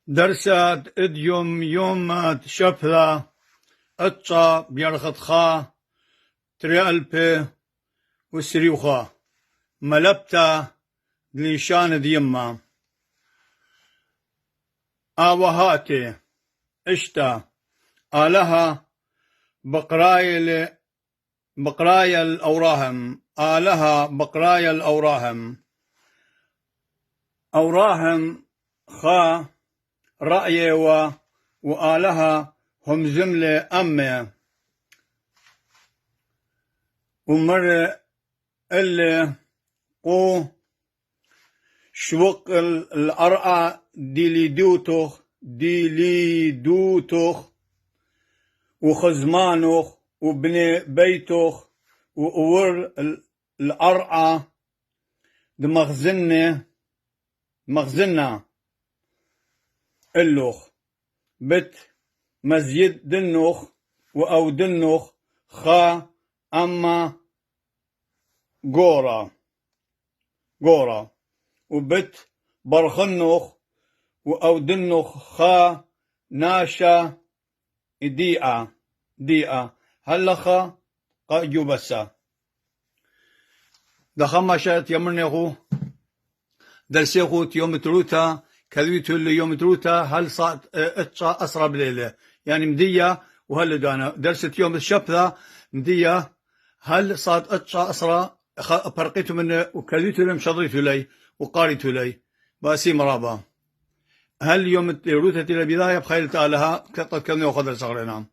درسات اديوم يومات شفرة اتشا بيرخط خا تريالبي وسريوخا ملبتا دليشان ديما آوهاتي اشتا آلها بقرايا الأوراهم آلها بقرايا الأوراهم أوراهم خا رأي وآلها هم زملة أمي ومر اللي قو شوق الأرقى ديليدوتوخ وخزمانوخ وبني بيتوخ وأور الأرقى مخزنة اللوخ بت مزيد دنوخ وأو دنوخ خا أما قورا وبت برخنوخ وأو دنوخ خا ناشا ديئة هلخا قاجو بسا دخما شات يمرنيخو درسيخو يوم تروتا كذويتو اللي يوم تروتا هل صات اتشا أسرى بليلة يعني مدية وهل دانا درست يوم الشبثة مدية هل صات اتشا أسرى فرقيتو منه وكذويتو لم شضريتو لي وقاريتو لي باسي مرابا هل يوم تروتا الى بداية بخيل تالها كطل كمني وخضر صغرنا